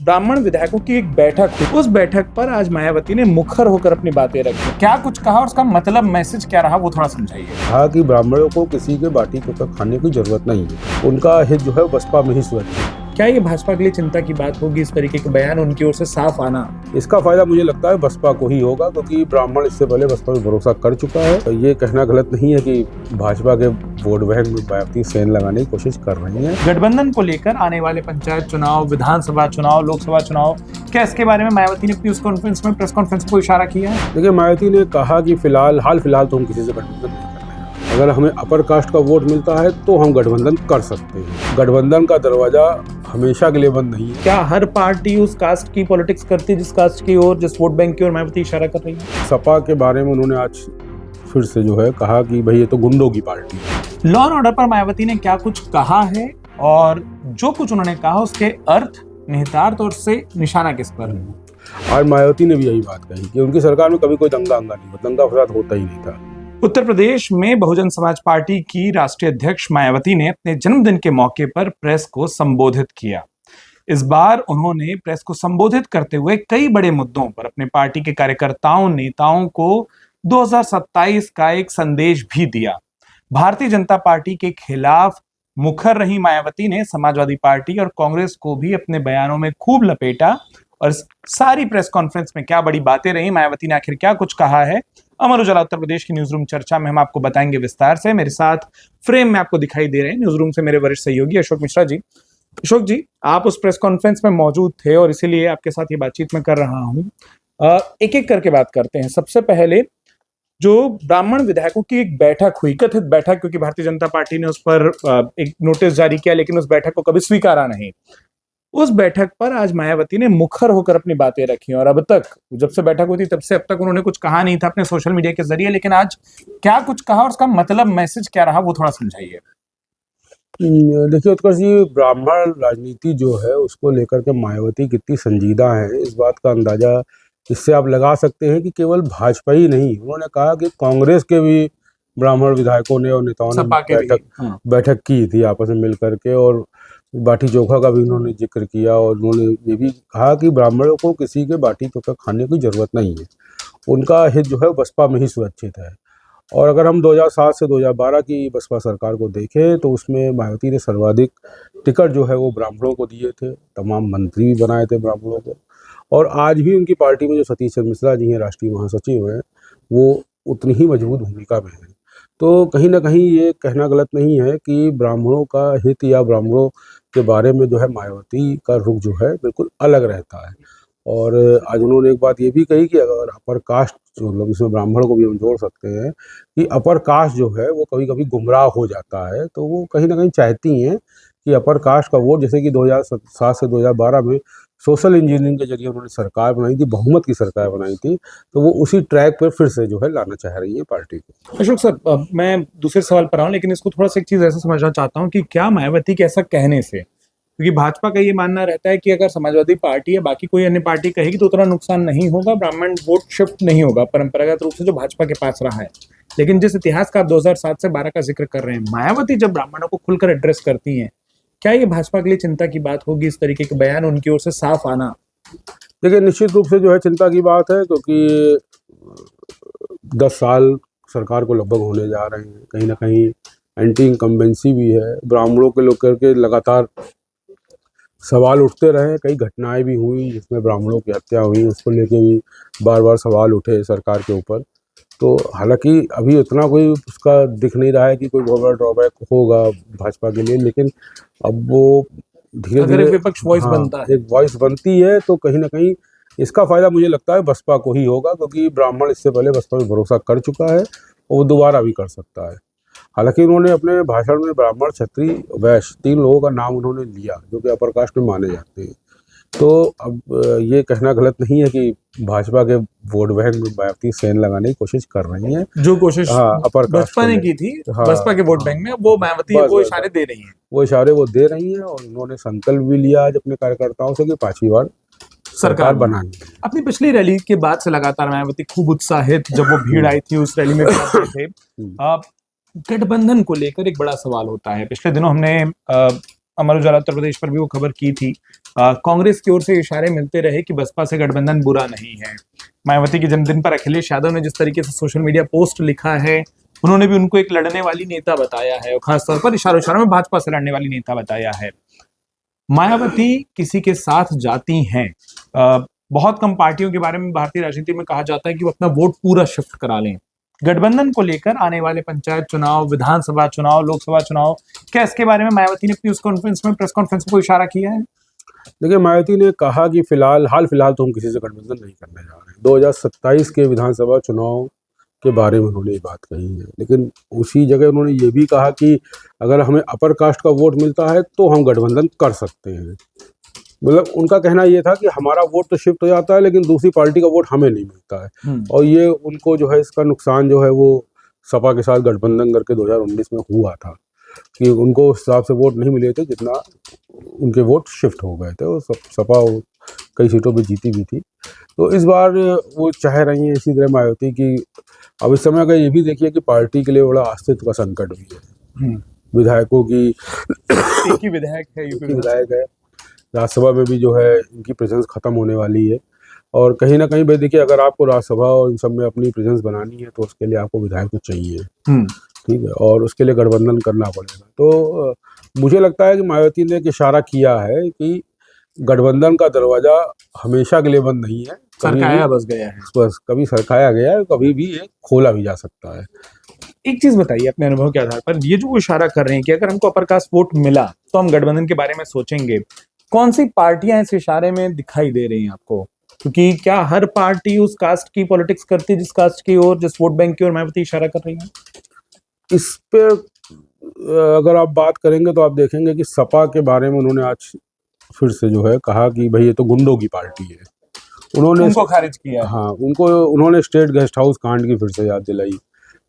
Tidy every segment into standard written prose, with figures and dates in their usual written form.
ब्राह्मण विधायकों की एक बैठक हुई। उस बैठक पर आज मायावती ने मुखर होकर अपनी बातें रखी। क्या कुछ कहा और उसका मतलब मैसेज क्या रहा, वो थोड़ा समझाइए। कहा कि ब्राह्मणों को किसी के बाटी को खाने की जरूरत नहीं है, उनका हित जो है बसपा में ही सुरक्षित है। क्या ये भाजपा के लिए चिंता की बात होगी, इस तरीके के बयान उनकी ओर से साफ आना? इसका फायदा मुझे लगता है बसपा को ही होगा, क्योंकि ब्राह्मण इससे पहले बसपा में भरोसा कर चुका है। तो ये कहना गलत नहीं है कि भाजपा के वोट बैंक में मायावती सेन लगाने की कोशिश कर रही है। गठबंधन को लेकर आने वाले पंचायत चुनाव, विधानसभा चुनाव, लोकसभा चुनाव, क्या इसके बारे में मायावती ने प्रेस कॉन्फ्रेंस को इशारा किया है? देखिए, मायावती ने कहा कि हाल फिलहाल तो हम किसी से गठबंधन नहीं कर रहे हैं। अगर हमें अपर कास्ट का वोट मिलता है तो हम गठबंधन कर सकते हैं। गठबंधन का दरवाजा हमेशा के लिए बंद नहीं है। क्या हर पार्टी उस कास्ट की पॉलिटिक्स करती है जिस कास्ट की ओर, जिस वोट बैंक की ओर मायावती इशारा कर रही है? सपा के बारे में उन्होंने आज फिर से जो है कहा कि भाई ये तो गुंडों की पार्टी है। लॉ एंड ऑर्डर पर मायावती ने क्या कुछ कहा है और जो कुछ उन्होंने कहा उसके अर्थ, निहितार्थ और से निशाना किस पर है? आज मायावती ने भी यही बात कही कि उनकी सरकार में कभी कोई दंगा नहीं हुआ, दंगा फसाद होता ही नहीं था। उत्तर प्रदेश में बहुजन समाज पार्टी की राष्ट्रीय अध्यक्ष मायावती ने अपने जन्मदिन के मौके पर प्रेस को संबोधित किया। इस बार उन्होंने प्रेस को संबोधित करते हुए कई बड़े मुद्दों पर अपने पार्टी के कार्यकर्ताओं, नेताओं को 2027 का एक संदेश भी दिया। भारतीय जनता पार्टी के खिलाफ मुखर रही मायावती ने समाजवादी पार्टी और कांग्रेस को भी अपने बयानों में खूब लपेटा। और सारी प्रेस कॉन्फ्रेंस में क्या बड़ी बातें रही, मायावती ने आखिर क्या कुछ कहा है, अमर उजाला उत्तर प्रदेश की न्यूज रूम चर्चा में हम आपको बताएंगे विस्तार से। मेरे साथ फ्रेम में आपको दिखाई दे रहे हैं न्यूज रूम से मेरे वरिष्ठ सहयोगी अशोक मिश्रा जी। अशोक जी, आप उस प्रेस कॉन्फ्रेंस में मौजूद थे और इसीलिए आपके साथ ये बातचीत मैं कर रहा हूँ। एक एक करके बात करते हैं। सबसे पहले जो ब्राह्मण विधायकों की एक बैठक हुई, कथित बैठक, क्योंकि भारतीय जनता पार्टी ने उस पर एक नोटिस जारी किया लेकिन उस बैठक को कभी स्वीकारा नहीं। उस बैठक पर आज मायावती ने मुखर होकर अपनी बातें रखी और अब तक, जब से बैठक हुई थी तब से अब तक उन्होंने कुछ कहा नहीं था अपने सोशल मीडिया के जरिए, लेकिन आज क्या कुछ कहा और उसका मतलब मैसेज क्या रहा, वो थोड़ा समझाइए। देखिए उत्कर्ष जी, ब्राह्मण राजनीति जो है उसको लेकर के मायावती कितनी संजीदा है, इस बात का अंदाजा इससे आप लगा सकते हैं कि केवल भाजपा ही नहीं, उन्होंने कहा कि कांग्रेस के भी ब्राह्मण विधायकों ने और नेताओं ने बैठक की थी आपस में मिल करके, और बाटी चोखा का भी उन्होंने जिक्र किया। और उन्होंने ये भी कहा कि ब्राह्मणों को किसी के बाटी चोखा खाने की जरूरत नहीं है, उनका हित जो है बसपा में ही सुरक्षित है। और अगर हम 2007 से 2012 की बसपा सरकार को देखें तो उसमें मायावती ने सर्वाधिक टिकट जो है वो ब्राह्मणों को दिए थे, तमाम मंत्री भी बनाए थे ब्राह्मणों को। और आज भी उनकी पार्टी में जो सतीश चंद्र मिश्रा जी हैं, राष्ट्रीय महासचिव हैं, वो उतनी ही मजबूत भूमिका में हैं। तो कहीं ना कहीं ये कहना गलत नहीं है कि ब्राह्मणों का हित या ब्राह्मणों के बारे में जो है मायावती का रुख जो है बिल्कुल अलग रहता है। और आज उन्होंने एक बात ये भी कही कि अगर अपर कास्ट जो लोग, इसमें ब्राह्मण को भी हम जोड़ सकते हैं, कि अपर कास्ट जो है वो कभी कभी गुमराह हो जाता है, तो वो कहीं ना कहीं चाहती हैं कि अपर कास्ट का वोट, जैसे कि 2007 से 2012 में सोशल इंजीनियरिंग के जरिए उन्होंने सरकार बनाई थी, बहुमत की सरकार बनाई थी, तो वो उसी ट्रैक पर फिर से जो है लाना चाह रही है पार्टी को। अशोक सर, मैं दूसरे सवाल पर आऊँ, लेकिन इसको थोड़ा सा एक चीज ऐसा समझना चाहता हूँ कि क्या मायावती के ऐसा कहने से, क्योंकि भाजपा का ये मानना रहता है कि अगर समाजवादी पार्टी या बाकी कोई अन्य पार्टी कहेगी तो उतना नुकसान नहीं होगा, ब्राह्मण वोट शिफ्ट नहीं होगा परंपरागत रूप से जो भाजपा के पास रहा है। लेकिन जिस इतिहास का आप 2007 से 12 का जिक्र कर रहे हैं, मायावती जब ब्राह्मणों को खुलकर एड्रेस करती हैं, क्या ये भाजपा के लिए चिंता की बात होगी, इस तरीके के बयान उनकी ओर से साफ आना? देखिए, निश्चित रूप से जो है चिंता की बात है, क्योंकि 10 साल सरकार को लगभग होने जा रहे हैं, कहीं ना कहीं एंटी इनकम्बेंसी भी है, ब्राह्मणों के लोग करके लगातार सवाल उठते रहे, कई घटनाएं भी हुई जिसमें ब्राह्मणों की हत्या हुई, उसको लेके भी बार बार सवाल उठे सरकार के ऊपर। तो हालांकि अभी उतना कोई उसका दिख नहीं रहा है कि कोई बहुत बड़ा ड्रॉबैक होगा भाजपा के लिए, लेकिन अब वो धीरे धीरे विपक्ष वॉइस बनता है, एक वॉइस बनती है, तो कहीं ना कहीं इसका फायदा मुझे लगता है बसपा को ही होगा, क्योंकि ब्राह्मण इससे पहले बसपा में भरोसा कर चुका है और वो दोबारा भी कर सकता है। हालांकि उन्होंने अपने भाषण में ब्राह्मण, क्षत्रिय, वैश्य 3 लोगों का नाम उन्होंने लिया जो कि अपर कास्ट में माने जाते हैं। तो अब ये कहना गलत नहीं है कि भाजपा के वोट बैंक में मायावती सेन लगाने की कोशिश कर रही है, जो कोशिश अपर बसपा ने की थी। बसपा के वोट बैंक में वो मायावती वो इशारे दे रही हैं, वो इशारे वो दे रही हैं। और उन्होंने संकल्प भी लिया आज अपने कार्यकर्ताओं से कि 5वीं बार सरकार बनानी। अपनी पिछली रैली के बाद से लगातार मायावती खूब उत्साहित, जब वो भीड़ आई थी उस रैली में थे। गठबंधन को लेकर एक बड़ा सवाल होता है। पिछले दिनों हमने अमर उजाला उत्तर प्रदेश पर भी वो खबर की थी। कांग्रेस की ओर से इशारे मिलते रहे कि बसपा से गठबंधन बुरा नहीं है। मायावती के जन्मदिन पर अखिलेश यादव ने जिस तरीके से सोशल मीडिया पोस्ट लिखा है, उन्होंने भी उनको एक लड़ने वाली नेता बताया है और खासतौर पर इशारों इशारों में भाजपा से लड़ने वाली नेता बताया है। मायावती किसी के साथ जाती हैं। बहुत कम पार्टियों के बारे में भारतीय राजनीति में कहा जाता है कि वो अपना वोट पूरा शिफ्ट करा लें। गठबंधन को लेकर आने वाले पंचायत चुनाव, विधानसभा चुनाव, लोकसभा चुनाव, क्या इसके बारे में मायावती ने प्रेस कॉन्फ्रेंस में कोई इशारा किया है? देखिए, मायावती ने कहा कि हाल फिलहाल तो हम किसी से गठबंधन नहीं करने जा रहे हैं। 2027 के विधानसभा चुनाव के बारे में उन्होंने ये बात कही है, लेकिन उसी जगह उन्होंने ये भी कहा कि अगर हमें अपर कास्ट का वोट मिलता है तो हम गठबंधन कर सकते हैं। मतलब उनका कहना ये था कि हमारा वोट तो शिफ्ट हो जाता है, लेकिन दूसरी पार्टी का वोट हमें नहीं मिलता है। और ये उनको जो है इसका नुकसान जो है वो सपा के साथ गठबंधन करके 2019 में हुआ था कि उनको उस हिसाब से वोट नहीं मिले थे जितना उनके वोट शिफ्ट हो गए थे। और सपा कई सीटों पे जीती भी थी। तो इस बार वो चाह रही हैं इसी तरह मायावती की। अब इस समय का ये भी देखिए कि पार्टी के लिए बड़ा अस्तित्व का संकट भी है। विधायकों की एक ही विधायक है, यूपी विधायक है, राज्यसभा में भी जो है इनकी प्रेजेंस खत्म होने वाली है। और कहीं ना कहीं भाई देखिए, अगर आपको राज्यसभा और इन सब में अपनी प्रेजेंस बनानी है तो उसके लिए आपको विधायक तो चाहिए, ठीक है, और उसके लिए गठबंधन करना पड़ेगा। तो मुझे लगता है कि मायावती ने एक इशारा किया है कि गठबंधन का दरवाजा हमेशा के लिए बंद नहीं है, सरकाया बस गया है, बस कभी सरकाया गया है, कभी भी ये खोला भी जा सकता है। एक चीज बताइए अपने अनुभव के आधार पर, ये जो वो इशारा कर रहे हैं कि अगर हमको अपर कास्ट वोट मिला तो हम गठबंधन के बारे में सोचेंगे, कौन सी पार्टियां इस इशारे में दिखाई दे रही हैं आपको? क्योंकि क्या हर पार्टी उस कास्ट की पॉलिटिक्स करती है जिस कास्ट की ओर, जिस वोट बैंक की ओर मायावती इशारा कर रही है? इस पे अगर आप बात करेंगे तो आप देखेंगे कि सपा के बारे में उन्होंने आज फिर से जो है कहा कि भाई ये तो गुंडों की पार्टी है। उन्होंने उनको खारिज किया। हाँ, उन्होंने स्टेट गेस्ट हाउस कांड की फिर से याद दिलाई,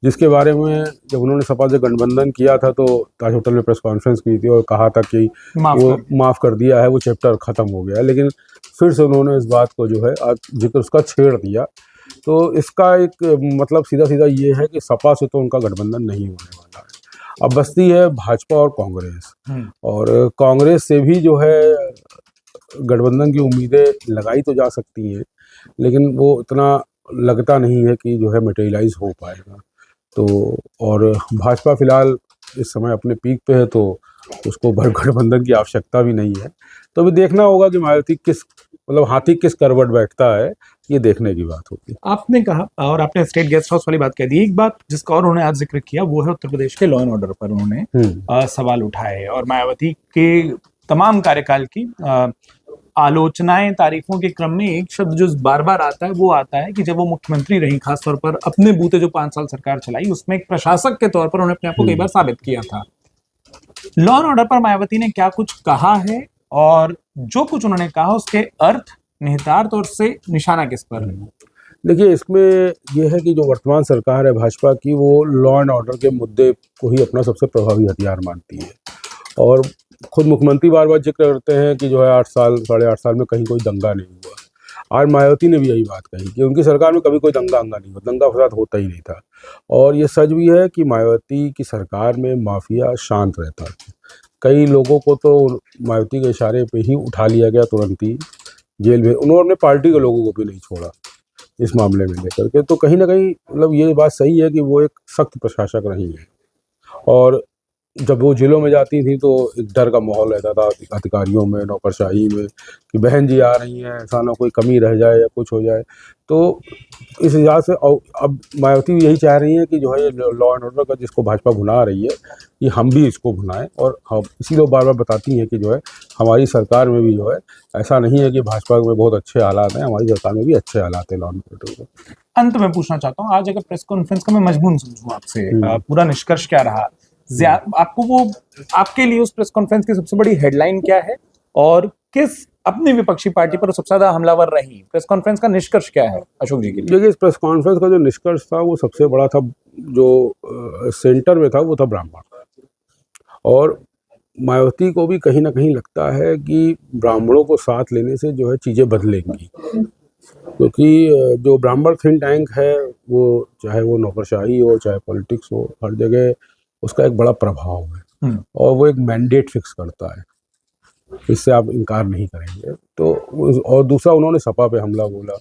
जिसके बारे में जब उन्होंने सपा से गठबंधन किया था तो ताज होटल में प्रेस कॉन्फ्रेंस की थी और कहा था कि वो माफ़ कर दिया है, वो चैप्टर ख़त्म हो गया है। लेकिन फिर से उन्होंने इस बात को जो है आज जिक्र उसका छेड़ दिया। तो इसका एक मतलब सीधा सीधा ये है कि सपा से तो उनका गठबंधन नहीं होने वाला है। अब बचती है भाजपा और कांग्रेस, और कांग्रेस से भी जो है गठबंधन की उम्मीदें लगाई तो जा सकती हैं, लेकिन वो इतना लगता नहीं है कि जो है मटेरियलाइज हो पाएगा। तो और भाजपा फिलहाल इस समय अपने पीक पे है, तो उसको गठबंधन की आवश्यकता भी नहीं है। तो अभी देखना होगा कि मायावती हाथी किस करवट बैठता है, ये देखने की बात होगी। आपने कहा और आपने स्टेट गेस्ट हाउस वाली बात कह दी। एक बात जिसका और उन्होंने आज जिक्र किया वो है उत्तर प्रदेश के लॉ एंड ऑर्डर पर उन्होंने सवाल उठाए और मायावती के तमाम कार्यकाल की आलोचनाएं, तारीफों के क्रम में एक शब्द जो बार बार आता है वो आता है कि जब वो मुख्यमंत्री रही, खासतौर पर अपने बूते जो 5 साल सरकार चलाई उसमें एक प्रशासक के तौर पर उन्होंने अपने आप को कई बार साबित किया था। लॉ एंड ऑर्डर पर मायावती ने क्या कुछ कहा है और जो कुछ उन्होंने कहा उसके अर्थ, निहितार्थ और से निशाना किस पर है? देखिए, इसमें यह है कि जो वर्तमान सरकार है भाजपा की, वो लॉ एंड ऑर्डर के मुद्दे को ही अपना सबसे प्रभावी हथियार मानती है। और खुद मुख्यमंत्री बार बार जिक्र करते हैं कि जो है 8 साल 8.5 साल में कहीं कोई दंगा नहीं हुआ। आज मायावती ने भी यही बात कही कि उनकी सरकार में कभी कोई दंगा नहीं हुआ, दंगा फसाद होता ही नहीं था। और ये सच भी है कि मायावती की सरकार में माफिया शांत रहता है। कई लोगों को तो मायावती के इशारे पे ही उठा लिया गया, तुरंत ही जेल में। उन्होंने पार्टी के लोगों को भी नहीं छोड़ा इस मामले में लेकर के। तो कहीं ना कहीं मतलब ये बात सही है कि वो एक सख्त प्रशासक रही है। और जब वो जेलों में जाती थी तो एक डर का माहौल रहता था अधिकारियों में, नौकरशाही में, कि बहन जी आ रही हैं, ऐसा ना कोई कमी रह जाए या कुछ हो जाए। तो इस लिहाज से अब मायावती यही चाह रही है कि जो है ये लॉ एंड ऑर्डर का जिसको भाजपा भुना रही है, ये हम भी इसको भुनाएं। और हम इसी लोग बार बार बताती हैं कि जो है हमारी सरकार में भी जो है ऐसा नहीं है कि भाजपा में बहुत अच्छे हालात हैं, हमारी सरकार में भी अच्छे हालात हैं लॉ एंड ऑर्डर के। अंत में पूछना चाहता हूँ, आज अगर प्रेस कॉन्फ्रेंस का मैं मजमून समझूं आपसे, पूरा निष्कर्ष क्या रहा, आपको वो आपके लिए उस प्रेस कॉन्फ्रेंस की सबसे बड़ी हेडलाइन क्या है और किस अपनी विपक्षी पार्टी पर सबसे ज्यादा हमलावर रही? प्रेस कॉन्फ्रेंस का निष्कर्ष क्या है अशोक जी के लिए? देखिए, इस प्रेस कॉन्फ्रेंस का जो निष्कर्ष था वो सबसे बड़ा था, जो सेंटर में था वो था ब्राह्मण। और मायावती को भी कहीं ना कहीं लगता है कि ब्राह्मणों को साथ लेने से जो है चीज़ें बदलेंगी, क्योंकि जो ब्राह्मण थिंक टैंक है वो चाहे वो नौकरशाही हो चाहे पॉलिटिक्स हो, हर जगह उसका एक बड़ा प्रभाव है और वो एक मैंडेट फिक्स करता है। इससे आप इनकार नहीं करेंगे। तो और दूसरा उन्होंने सपा पे हमला बोला,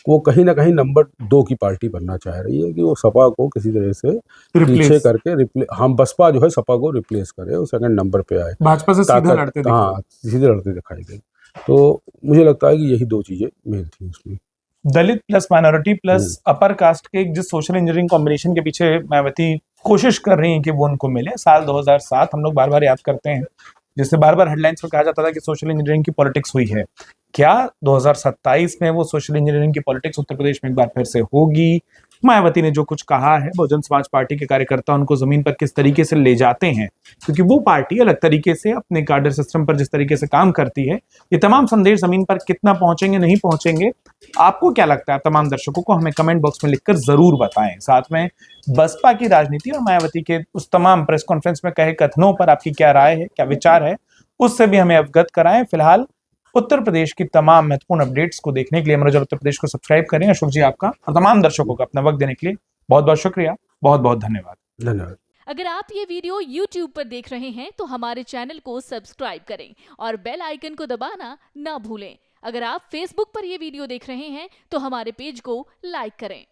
वो कहीं न कहीं नंबर 2 की पार्टी बनना चाह रही है कि वो सपा को किसी तरह से पीछे रिप्लेस करके हम बसपा जो है सपा को रिप्लेस करे और सेकंड नंबर पे आए। भाजपा से सीधा लड़ते दिखाई। हाँ, सीधे लड़ते दिखाई दे। तो मुझे लगता है कि यही 2 चीज़ें मेन थी उसमें। Dalit plus minority plus upper caste के जिस सोशल इंजीनियरिंग कॉम्बिनेशन के पीछे मायावती कोशिश कर रही हैं कि वो उनको मिले, साल 2007 हम लोग बार बार याद करते हैं, जिससे बार बार हेडलाइंस में कहा जाता था कि सोशल इंजीनियरिंग की पॉलिटिक्स हुई है। क्या 2027 में वो सोशल इंजीनियरिंग की पॉलिटिक्स उत्तर प्रदेश में एक बार फिर से होगी? मायावती ने जो कुछ कहा है, बहुजन समाज पार्टी के कार्यकर्ता उनको जमीन पर किस तरीके से ले जाते हैं, क्योंकि वो पार्टी अलग तरीके से अपने कार्डर सिस्टम पर जिस तरीके से काम करती है, ये तमाम संदेश जमीन पर कितना पहुंचेंगे नहीं पहुंचेंगे, आपको क्या लगता है? तमाम दर्शकों को हमें कमेंट बॉक्स में लिखकर जरूर बताएं। साथ में बसपा की राजनीति और मायावती के उस तमाम प्रेस कॉन्फ्रेंस में कहे कथनों पर आपकी क्या राय है, क्या विचार है, उससे भी हमें अवगत कराएं। फिलहाल उत्तर प्रदेश की तमाम महत्वपूर्ण अपडेट्स को देखने के लिए मनोरंजन उत्तर प्रदेश को सब्सक्राइब करें। अशोक जी, आपका और तमाम दर्शकों का अपना वक्त देने के लिए बहुत बहुत शुक्रिया, बहुत बहुत धन्यवाद। धन्यवाद। अगर आप ये वीडियो YouTube पर देख रहे हैं तो हमारे चैनल को सब्सक्राइब करें और बेल आइकन को दबाना ना भूलें। अगर आप Facebook पर ये वीडियो देख रहे हैं तो हमारे पेज को लाइक करें।